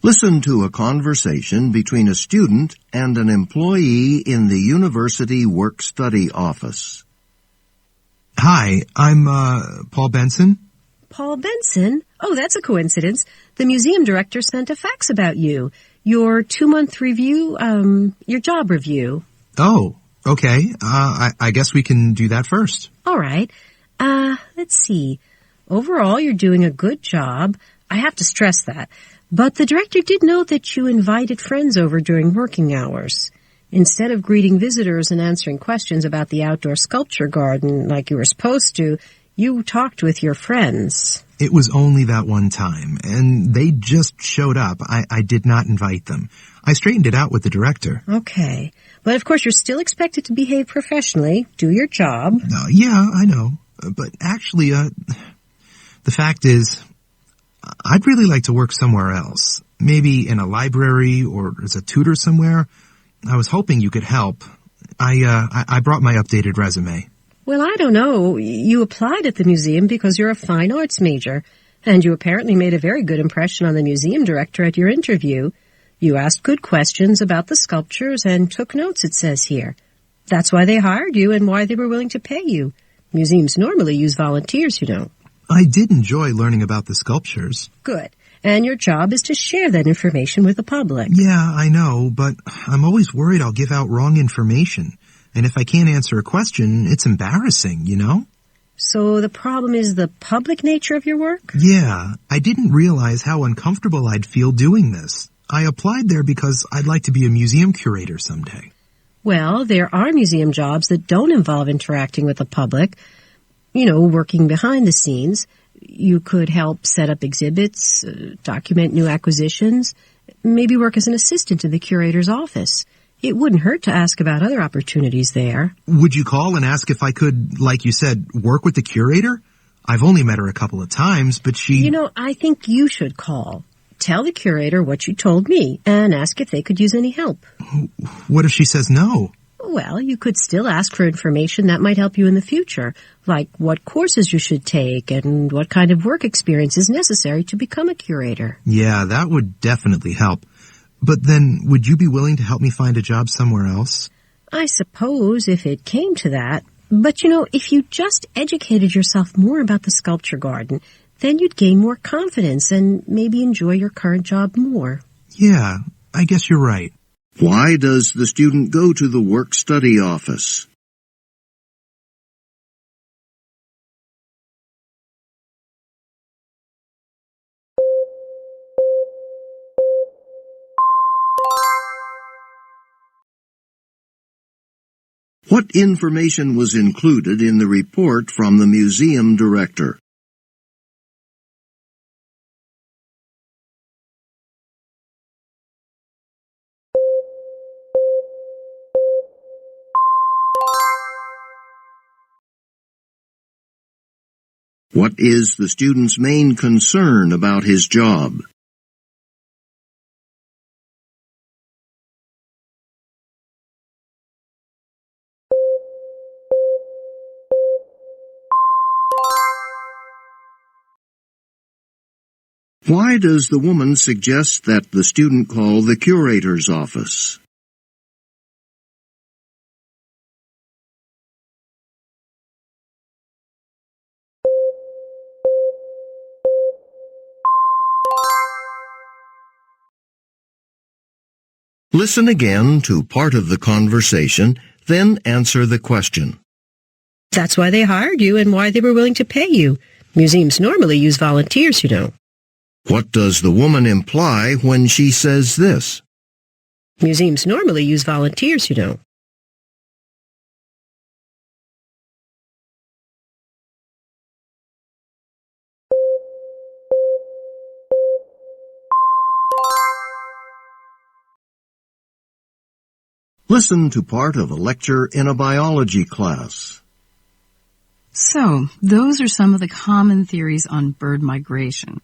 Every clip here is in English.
Listen to a conversation between a student and an employee in the university work-study office. Hi, I'm, Paul Benson. Paul Benson? Oh, that's a coincidence. The museum director sent a fax about you. Your 2-month review, your job review. Oh, okay. I guess we can do that first. All right. Let's see. Overall, you're doing a good job. I have to stress that. But the director did note that you invited friends over during working hours. Instead of greeting visitors and answering questions about the outdoor sculpture garden like you were supposed to, you talked with your friends. It was only that one time, and they just showed up. I did not invite them. I straightened it out with the director. Okay. But of course, you're still expected to behave professionally, do your job. Yeah, I know. But actually, the fact is, I'd really like to work somewhere else. Maybe in a library or as a tutor somewhere. I was hoping you could help. I brought my updated resume. Well, I don't know. You applied at the museum because you're a fine arts major, and you apparently made a very good impression on the museum director at your interview. You asked good questions about the sculptures and took notes, it says here. That's why they hired you and why they were willing to pay you. Museums normally use volunteers, you know. I did enjoy learning about the sculptures. Good. And your job is to share that information with the public. Yeah, I know, but I'm always worried I'll give out wrong information. And if I can't answer a question, it's embarrassing, you know? So the problem is the public nature of your work? Yeah, I didn't realize how uncomfortable I'd feel doing this. I applied there because I'd like to be a museum curator someday. Well, there are museum jobs that don't involve interacting with the public. You know, working behind the scenes. You could help set up exhibits, document new acquisitions, maybe work as an assistant in the curator's office. It wouldn't hurt to ask about other opportunities there. Would you call and ask if I could, like you said, work with the curator? I've only met her a couple of times, but she... You know, I think you should call. Tell the curator what you told me and ask if they could use any help. What if she says no? Well, you could still ask for information that might help you in the future, like what courses you should take and what kind of work experience is necessary to become a curator. Yeah, that would definitely help. But then, would you be willing to help me find a job somewhere else? I suppose if it came to that. But, you know, if you just educated yourself more about the sculpture garden, then you'd gain more confidence and maybe enjoy your current job more. Yeah, I guess you're right. Why does the student go to the work-study office? What information was included in the report from the museum director? What is the student's main concern about his job? Why does the woman suggest that the student call the curator's office? Listen again to part of the conversation, then answer the question. That's why they hired you and why they were willing to pay you. Museums normally use volunteers, you know. What does the woman imply when she says this? Museums normally use volunteers, you know. Listen to part of a lecture in a biology class. So, those are some of the common theories on bird migration.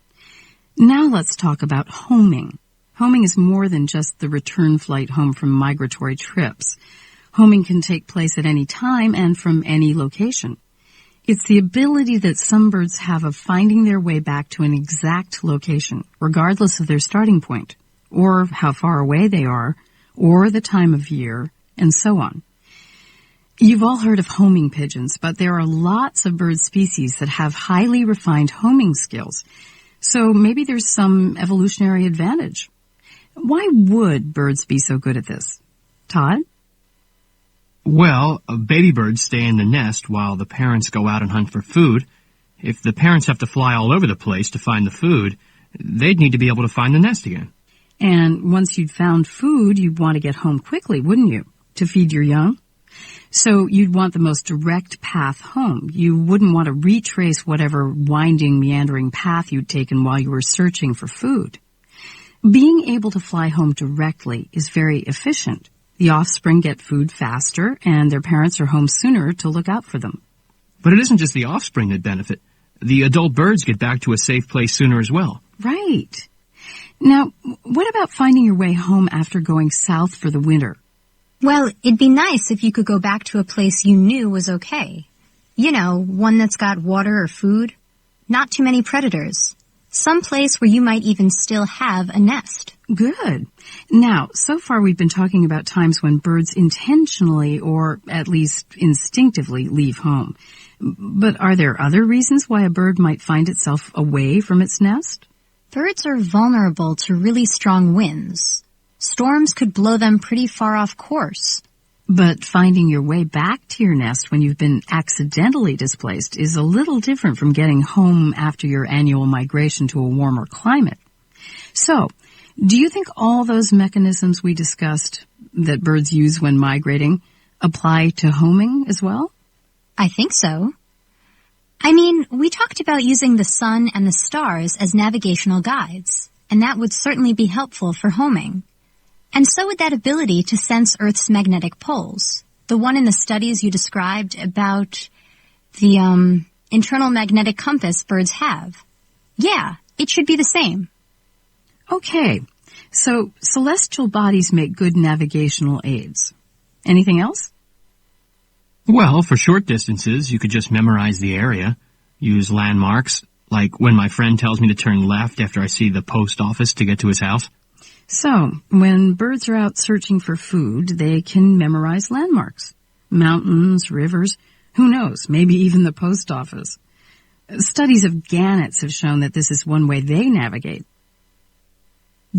Now let's talk about homing. Homing is more than just the return flight home from migratory trips. Homing can take place at any time and from any location. It's the ability that some birds have of finding their way back to an exact location, regardless of their starting point. or how far away they are, or the time of year, and so on. You've all heard of homing pigeons, but there are lots of bird species that have highly refined homing skills. So maybe there's some evolutionary advantage. Why would birds be so good at this? Todd? Well, baby birds stay in the nest while the parents go out and hunt for food. If the parents have to fly all over the place to find the food, they'd need to be able to find the nest again. And once you'd found food, you'd want to get home quickly, wouldn't you? To feed your young? So you'd want the most direct path home. You wouldn't want to retrace whatever winding, meandering path you'd taken while you were searching for food. Being able to fly home directly is very efficient. The offspring get food faster, and their parents are home sooner to look out for them. But it isn't just the offspring that benefit. The adult birds get back to a safe place sooner as well. Right. Now, what about finding your way home after going south for the winter? Well, it'd be nice if you could go back to a place you knew was okay. You know, one that's got water or food. Not too many predators. Some place where you might even still have a nest. Good. Now, so far we've been talking about times when birds intentionally or at least instinctively leave home. But are there other reasons why a bird might find itself away from its nest? Birds are vulnerable to really strong winds. Storms could blow them pretty far off course. But finding your way back to your nest when you've been accidentally displaced is a little different from getting home after your annual migration to a warmer climate. So, do you think all those mechanisms we discussed that birds use when migrating apply to homing as well? I think so. I mean, we talked about using the sun and the stars as navigational guides, and that would certainly be helpful for homing. And so would that ability to sense Earth's magnetic poles, the one in the studies you described about the internal magnetic compass birds have. Yeah, it should be the same. Okay, so celestial bodies make good navigational aids. Anything else? Well, for short distances, you could just memorize the area, use landmarks, like when my friend tells me to turn left after I see the post office to get to his house. So, when birds are out searching for food, they can memorize landmarks. Mountains, rivers, who knows, maybe even the post office. Studies of gannets have shown that this is one way they navigate.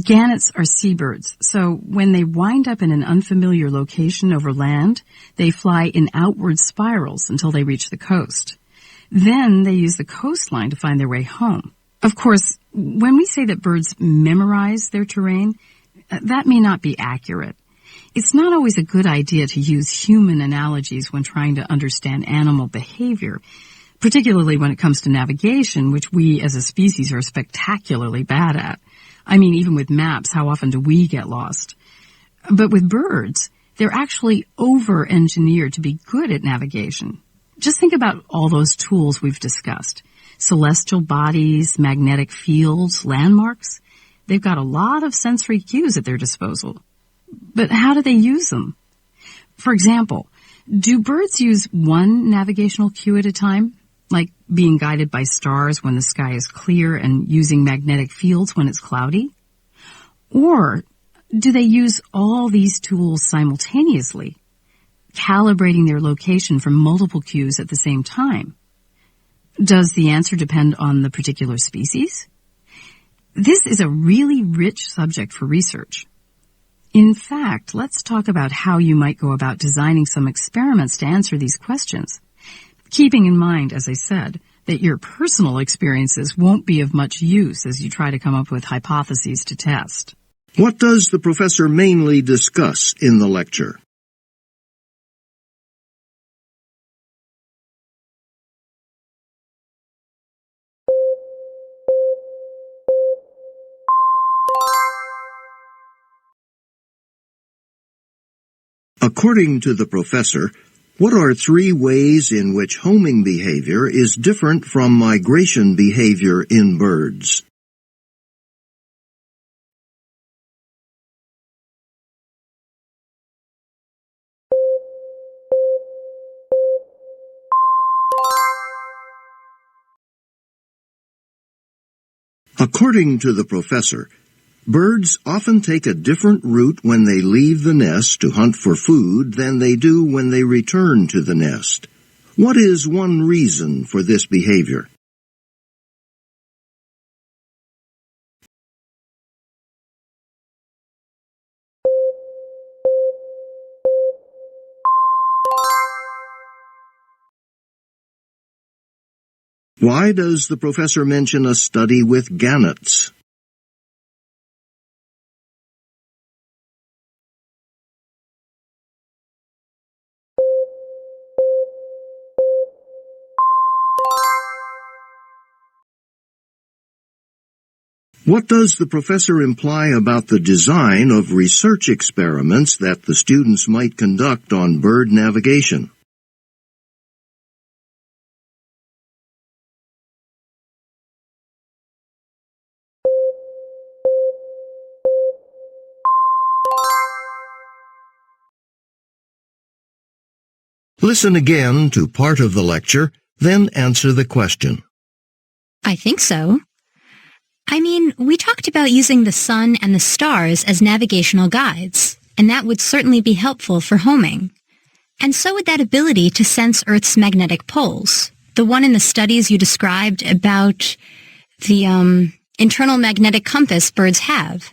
Gannets are seabirds, so when they wind up in an unfamiliar location over land, they fly in outward spirals until they reach the coast. Then they use the coastline to find their way home. Of course, when we say that birds memorize their terrain, that may not be accurate. It's not always a good idea to use human analogies when trying to understand animal behavior, particularly when it comes to navigation, which we as a species are spectacularly bad at. I mean, even with maps, how often do we get lost? But with birds, they're actually over-engineered to be good at navigation. Just think about all those tools we've discussed. Celestial bodies, magnetic fields, landmarks. They've got a lot of sensory cues at their disposal. But how do they use them? For example, do birds use one navigational cue at a time? Like being guided by stars when the sky is clear and using magnetic fields when it's cloudy? Or do they use all these tools simultaneously, calibrating their location from multiple cues at the same time? Does the answer depend on the particular species? This is a really rich subject for research. In fact, let's talk about how you might go about designing some experiments to answer these questions. Keeping in mind, as I said, that your personal experiences won't be of much use as you try to come up with hypotheses to test. What does the professor mainly discuss in the lecture? According to the professor, what are 3 ways in which homing behavior is different from migration behavior in birds? According to the professor, Birds often take a different route when they leave the nest to hunt for food than they do when they return to the nest. What is one reason for this behavior? Why does the professor mention a study with gannets? What does the professor imply about the design of research experiments that the students might conduct on bird navigation? Listen again to part of the lecture, then answer the question. I think so. I mean, we talked about using the sun and the stars as navigational guides, and that would certainly be helpful for homing. And so would that ability to sense Earth's magnetic poles, the one in the studies you described about the internal magnetic compass birds have.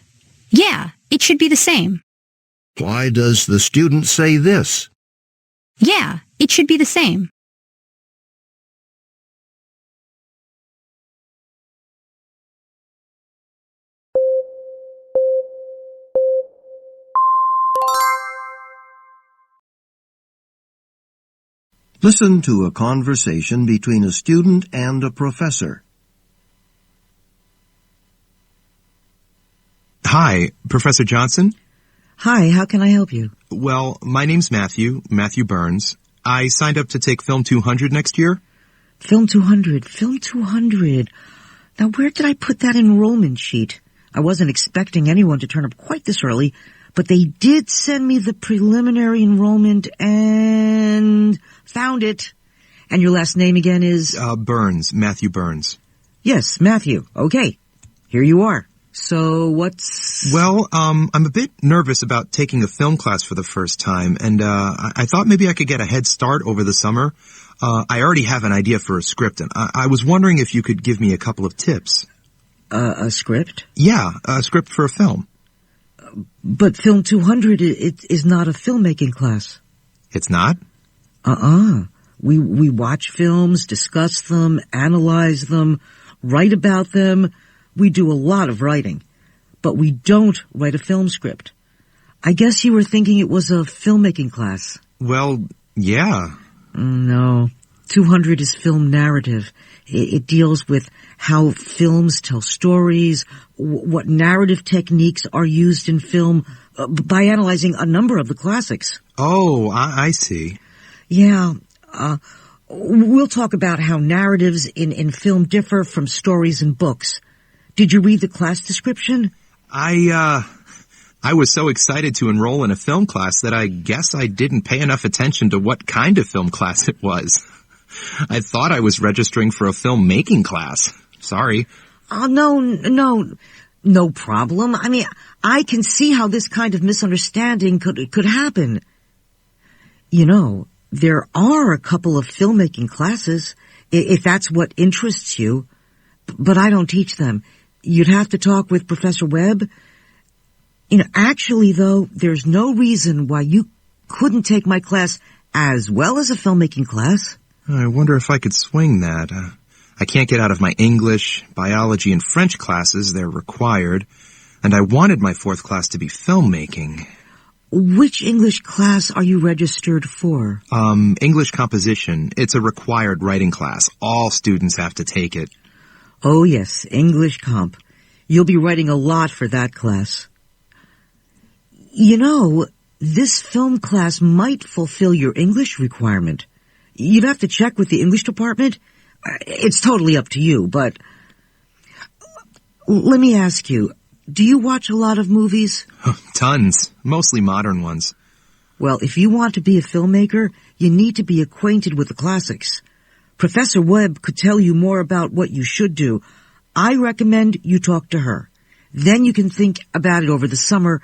Yeah, it should be the same. Why does the student say this? Yeah, it should be the same. Listen to a conversation between a student and a professor. Hi, Professor Johnson? Hi, how can I help you? Well, my name's Matthew Burns. I signed up to take Film 200 next year. Film 200. Now, where did I put that enrollment sheet? I wasn't expecting anyone to turn up quite this early, but they did send me the preliminary enrollment and found it. And your last name again is? Burns, Matthew Burns. Yes, Matthew. Okay. Here you are. So what's... Well, I'm a bit nervous about taking a film class for the first time, and I thought maybe I could get a head start over the summer. I already have an idea for a script, and I was wondering if you could give me a couple of tips. A script? Yeah, a script for a film. But Film 200 is not a filmmaking class. It's not? We watch films, discuss them, analyze them, write about them. We do a lot of writing, but we don't write a film script. I guess you were thinking it was a filmmaking class. Well, yeah. No. 200 is film narrative. It deals with how films tell stories, what narrative techniques are used in film, by analyzing a number of the classics. Oh, I see. Yeah. We'll talk about how narratives in film differ from stories in books. Did you read the class description? I was so excited to enroll in a film class that I guess I didn't pay enough attention to what kind of film class it was. I thought I was registering for a filmmaking class. Sorry. Oh, no problem. I mean, I can see how this kind of misunderstanding could happen. You know, there are a couple of filmmaking classes, if that's what interests you, but I don't teach them. You'd have to talk with Professor Webb. You know, actually, though, there's no reason why you couldn't take my class as well as a filmmaking class. I wonder if I could swing that. I can't get out of my English, biology, and French classes. They're required. And I wanted my fourth class to be filmmaking. Which English class are you registered for? English composition. It's a required writing class. All students have to take it. Oh, yes, English comp. You'll be writing a lot for that class. You know, this film class might fulfill your English requirement. You'd have to check with the English department. It's totally up to you, but... Let me ask you, do you watch a lot of movies? Tons. Mostly modern ones. Well, if you want to be a filmmaker, you need to be acquainted with the classics. Professor Webb could tell you more about what you should do. I recommend you talk to her. Then you can think about it over the summer.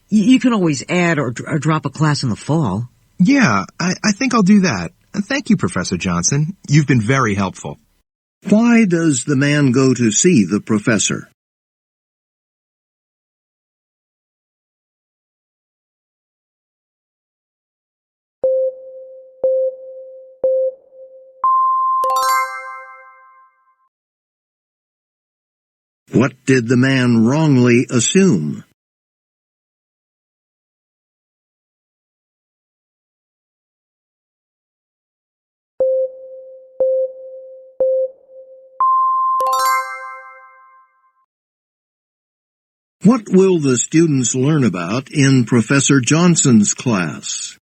You can always add or drop a class in the fall. Yeah, I think I'll do that. Thank you, Professor Johnson. You've been very helpful. Why does the man go to see the professor? What did the man wrongly assume? What will the students learn about in Professor Johnson's class?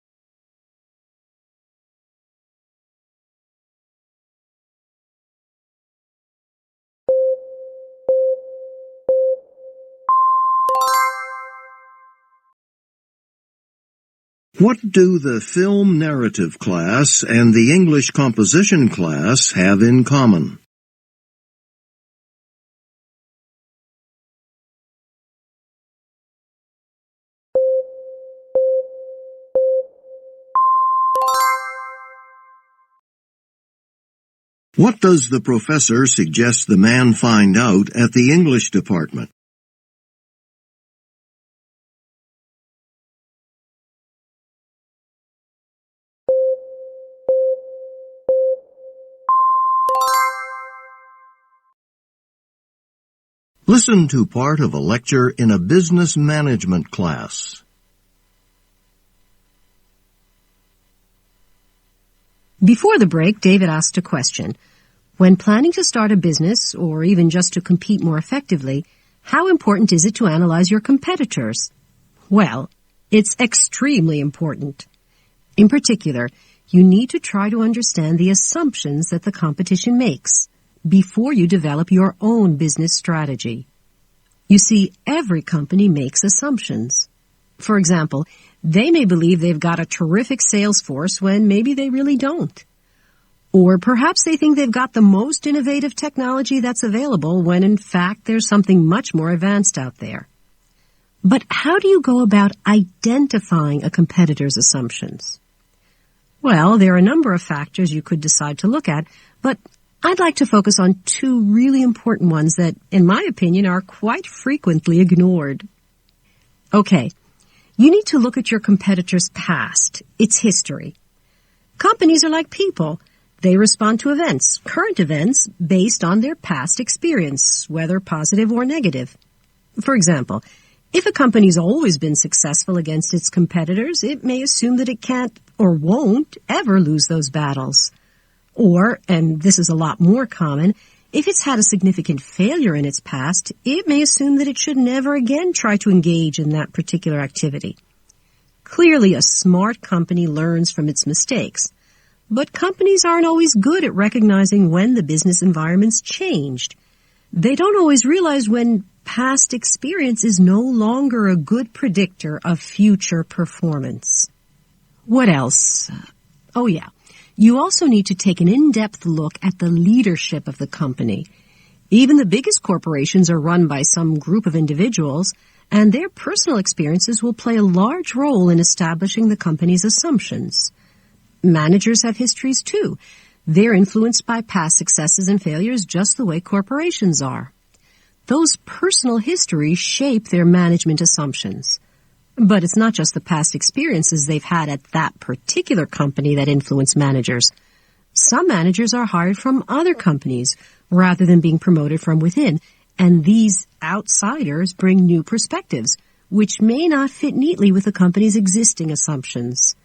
What do the film narrative class and the English composition class have in common? What does the professor suggest the man find out at the English department? Listen to part of a lecture in a business management class. Before the break, David asked a question. When planning to start a business, or even just to compete more effectively, how important is it to analyze your competitors? Well, it's extremely important. In particular, you need to try to understand the assumptions that the competition makes before you develop your own business strategy. You see, every company makes assumptions. For example, they may believe they've got a terrific sales force when maybe they really don't. Or perhaps they think they've got the most innovative technology that's available when in fact there's something much more advanced out there. But how do you go about identifying a competitor's assumptions? Well, there are a number of factors you could decide to look at, but I'd like to focus on two really important ones that, in my opinion, are quite frequently ignored. Okay, you need to look at your competitor's past, its history. Companies are like people. They respond to events, current events, based on their past experience, whether positive or negative. For example, if a company's always been successful against its competitors, it may assume that it can't or won't ever lose those battles. Or, and this is a lot more common, if it's had a significant failure in its past, it may assume that it should never again try to engage in that particular activity. Clearly, a smart company learns from its mistakes. But companies aren't always good at recognizing when the business environment's changed. They don't always realize when past experience is no longer a good predictor of future performance. What else? Oh yeah. You also need to take an in-depth look at the leadership of the company. Even the biggest corporations are run by some group of individuals, and their personal experiences will play a large role in establishing the company's assumptions. Managers have histories too. They're influenced by past successes and failures just the way corporations are. Those personal histories shape their management assumptions. But it's not just the past experiences they've had at that particular company that influence managers. Some managers are hired from other companies rather than being promoted from within, and these outsiders bring new perspectives, which may not fit neatly with the company's existing assumptions.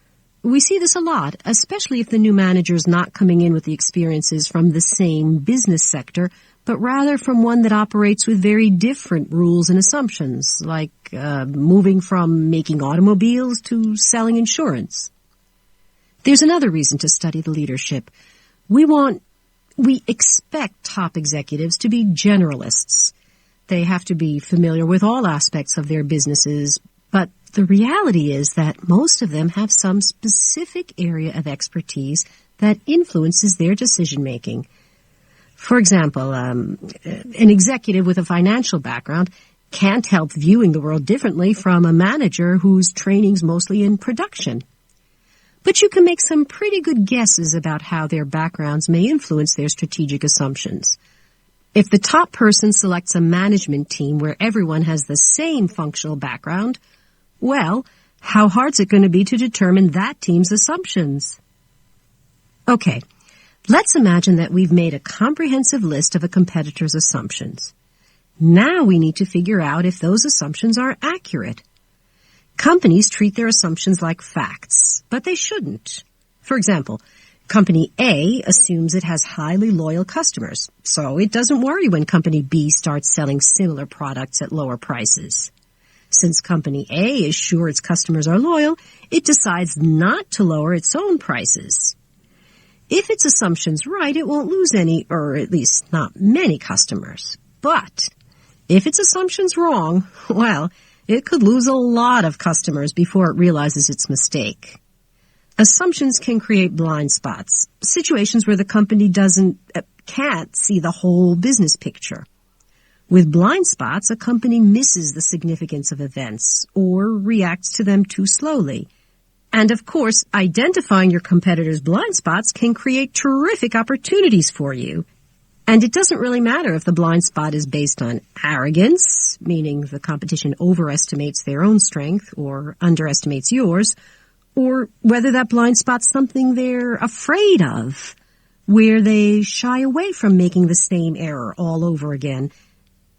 We see this a lot, especially if the new manager is not coming in with the experiences from the same business sector, but rather from one that operates with very different rules and assumptions, like moving from making automobiles to selling insurance. There's another reason to study the leadership. We expect top executives to be generalists. They have to be familiar with all aspects of their businesses, but the reality is that most of them have some specific area of expertise that influences their decision-making. For example, an executive with a financial background can't help viewing the world differently from a manager whose training's mostly in production. But you can make some pretty good guesses about how their backgrounds may influence their strategic assumptions. If the top person selects a management team where everyone has the same functional background, well, how hard's it going to be to determine that team's assumptions? Okay, let's imagine that we've made a comprehensive list of a competitor's assumptions. Now we need to figure out if those assumptions are accurate. Companies treat their assumptions like facts, but they shouldn't. For example, Company A assumes it has highly loyal customers, so it doesn't worry when Company B starts selling similar products at lower prices. Since Company A is sure its customers are loyal, it decides not to lower its own prices. If its assumption's right, it won't lose any, or at least not many customers. But if its assumption's wrong, well, it could lose a lot of customers before it realizes its mistake. Assumptions can create blind spots, situations where the company can't see the whole business picture. With blind spots, a company misses the significance of events or reacts to them too slowly. And of course, identifying your competitors' blind spots can create terrific opportunities for you. And it doesn't really matter if the blind spot is based on arrogance, meaning the competition overestimates their own strength or underestimates yours, or whether that blind spot's something they're afraid of, where they shy away from making the same error all over again.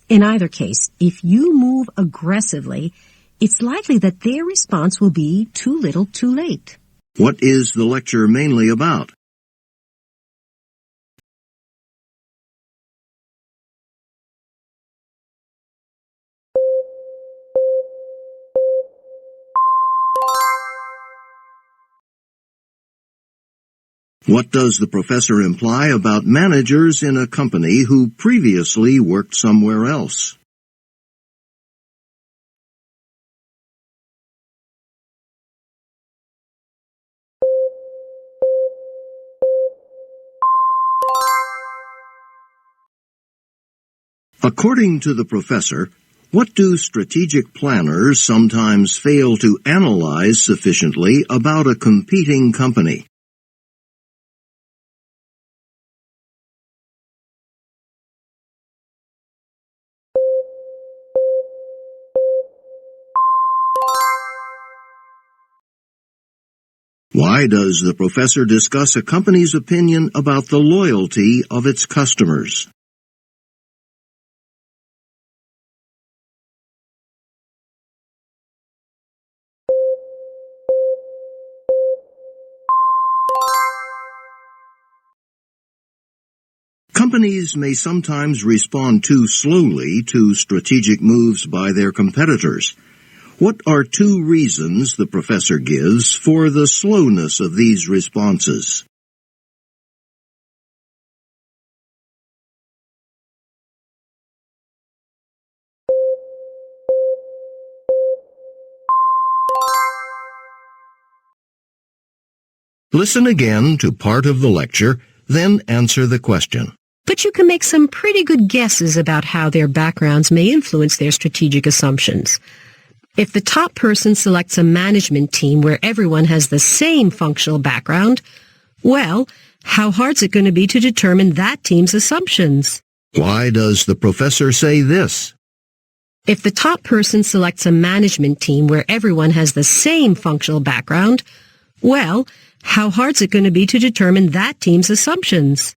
In either case, if you move aggressively, it's likely that their response will be too little too late. What is the lecture mainly about? What does the professor imply about managers in a company who previously worked somewhere else? According to the professor, what do strategic planners sometimes fail to analyze sufficiently about a competing company? Why does the professor discuss a company's opinion about the loyalty of its customers? Companies may sometimes respond too slowly to strategic moves by their competitors. What are two reasons the professor gives for the slowness of these responses? Listen again to part of the lecture, then answer the question. But you can make some pretty good guesses about how their backgrounds may influence their strategic assumptions. If the top person selects a management team where everyone has the same functional background, well, how hard's it going to be to determine that team's assumptions? Why does the professor say this? If the top person selects a management team where everyone has the same functional background, well, how hard's it going to be to determine that team's assumptions?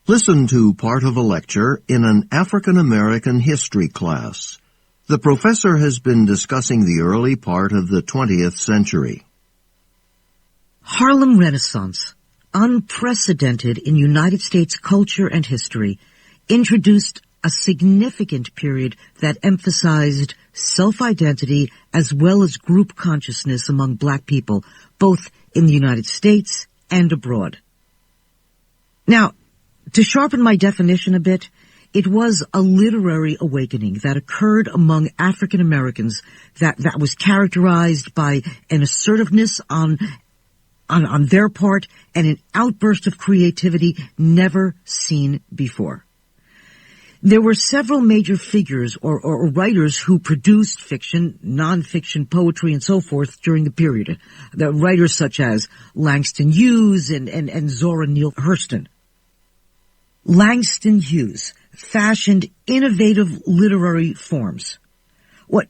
Listen to part of a lecture in an African American history class. The professor has been discussing the early part of the 20th century. Harlem Renaissance, unprecedented in United States culture and history, introduced a significant period that emphasized self-identity as well as group consciousness among black people, both in the United States and abroad. Now, to sharpen my definition a bit, It was a literary awakening that occurred among African Americans that was characterized by an assertiveness on their part and an outburst of creativity never seen before. There were several major figures or writers who produced fiction, nonfiction, poetry, and so forth during the period. The writers such as Langston Hughes and Zora Neale Hurston. Langston Hughes fashioned innovative literary forms. What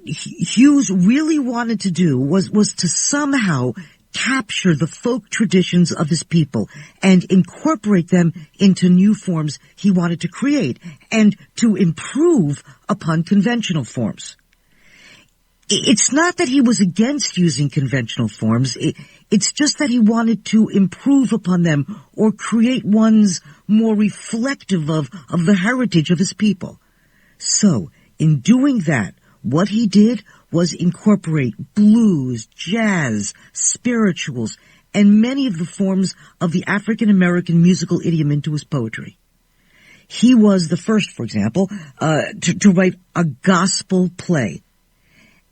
Hughes really wanted to do was to somehow capture the folk traditions of his people and incorporate them into new forms he wanted to create and to improve upon conventional forms. It's not that he was against using conventional forms. It's just that he wanted to improve upon them or create ones more reflective of the heritage of his people. So, in doing that, what he did was incorporate blues, jazz, spirituals, and many of the forms of the African American musical idiom into his poetry. He was the first, for example, to write a gospel play.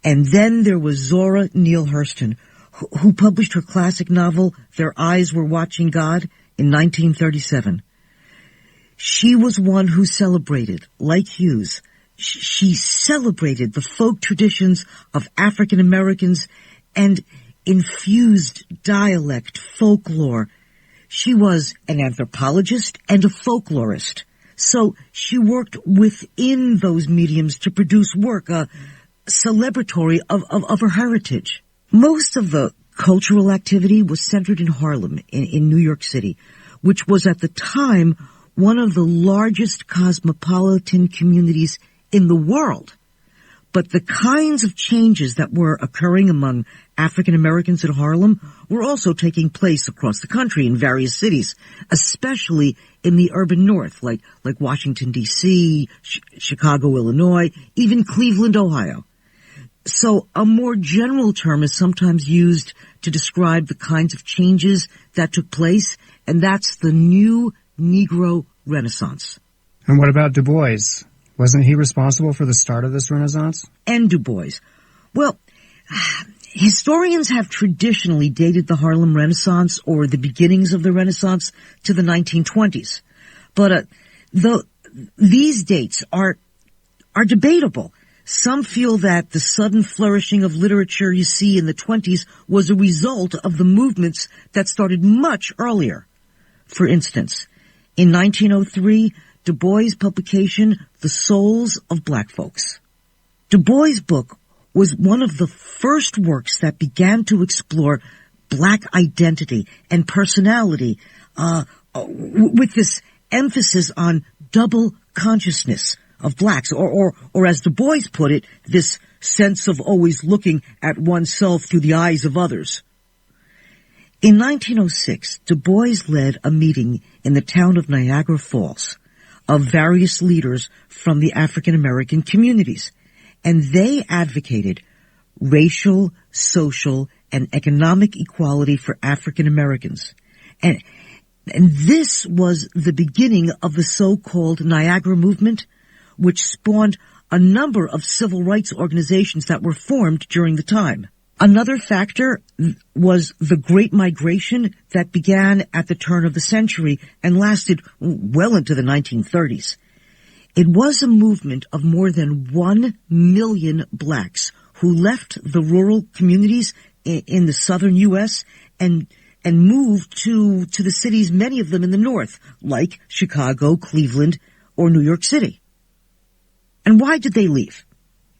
And then there was Zora Neale Hurston, who published her classic novel, Their Eyes Were Watching God, in 1937. She was one who celebrated, like Hughes, she celebrated the folk traditions of African Americans and infused dialect, folklore. She was an anthropologist and a folklorist. So she worked within those mediums to produce work, celebratory of her heritage. Most of the cultural activity was centered in Harlem, in New York City, which was at the time one of the largest cosmopolitan communities in the world. But the kinds of changes that were occurring among African Americans in Harlem were also taking place across the country in various cities, especially in the urban north, like Washington, D.C., Chicago, Illinois, even Cleveland, Ohio. So a more general term is sometimes used to describe the kinds of changes that took place, and that's the new Negro Renaissance. And what about Du Bois? Wasn't he responsible for the start of this Renaissance? And Du Bois. Well, historians have traditionally dated the Harlem Renaissance or the beginnings of the Renaissance to the 1920s. But these dates are debatable. Some feel that the sudden flourishing of literature you see in the 20s was a result of the movements that started much earlier. For instance, in 1903, Du Bois' publication, The Souls of Black Folks. Du Bois' book was one of the first works that began to explore black identity and personality, with this emphasis on double consciousness of blacks, or as Du Bois put it, this sense of always looking at oneself through the eyes of others. In 1906, Du Bois led a meeting in the town of Niagara Falls of various leaders from the African American communities, and they advocated racial, social, and economic equality for African Americans. And this was the beginning of the so-called Niagara movement, which spawned a number of civil rights organizations that were formed during the time. Another factor was the Great Migration that began at the turn of the century and lasted well into the 1930s. It was a movement of more than 1 million blacks who left the rural communities in the southern U.S. and moved to the cities, many of them in the north, like Chicago, Cleveland, or New York City. And why did they leave?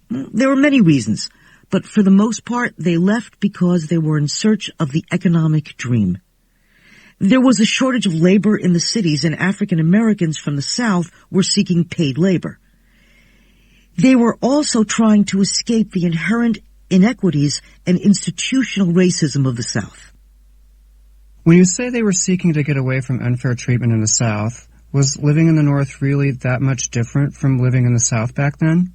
There were many reasons, but for the most part, they left because they were in search of the economic dream. There was a shortage of labor in the cities, and African Americans from the South were seeking paid labor. They were also trying to escape the inherent inequities and institutional racism of the South. When you say they were seeking to get away from unfair treatment in the South, was living in the North really that much different from living in the South back then?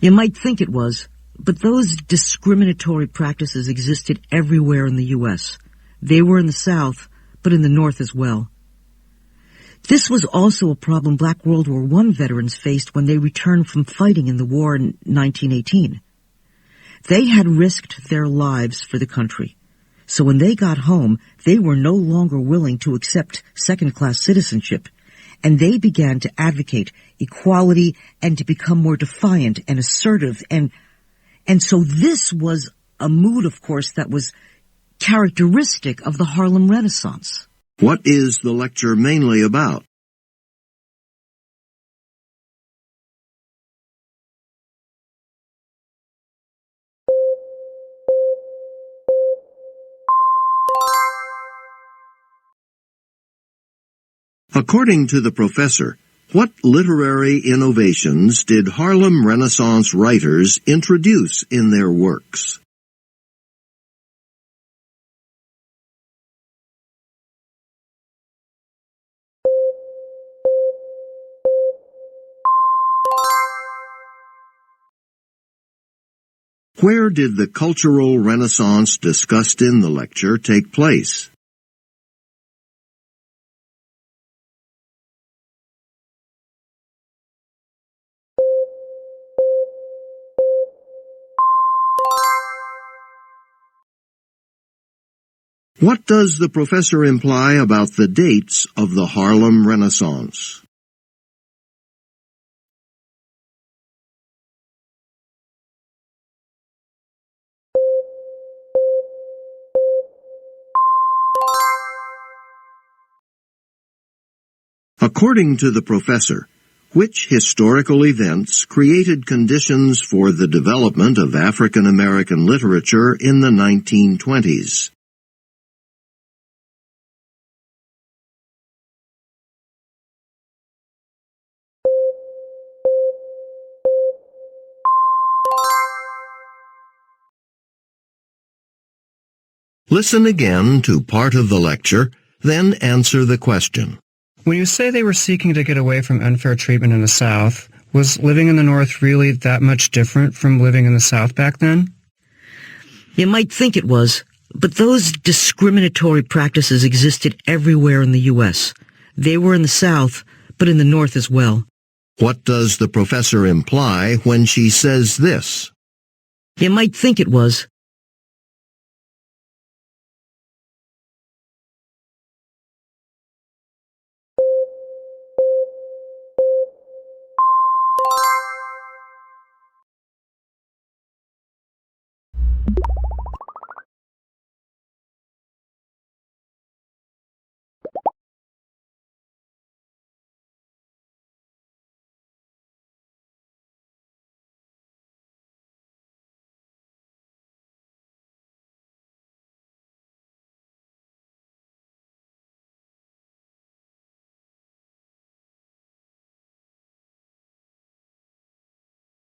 You might think it was, but those discriminatory practices existed everywhere in the U.S. They were in the South, but in the North as well. This was also a problem Black World War I veterans faced when they returned from fighting in the war in 1918. They had risked their lives for the country. So when they got home, they were no longer willing to accept second-class citizenship, and they began to advocate equality and to become more defiant and assertive. And so this was a mood, of course, that was characteristic of the Harlem Renaissance. What is the lecture mainly about? According to the professor, what literary innovations did Harlem Renaissance writers introduce in their works? Where did the cultural renaissance discussed in the lecture take place? What does the professor imply about the dates of the Harlem Renaissance? According to the professor, which historical events created conditions for the development of African American literature in the 1920s? Listen again to part of the lecture, then answer the question. When you say they were seeking to get away from unfair treatment in the South, was living in the North really that much different from living in the South back then? You might think it was, but those discriminatory practices existed everywhere in the U.S. They were in the South, but in the North as well. What does the professor imply when she says this? You might think it was,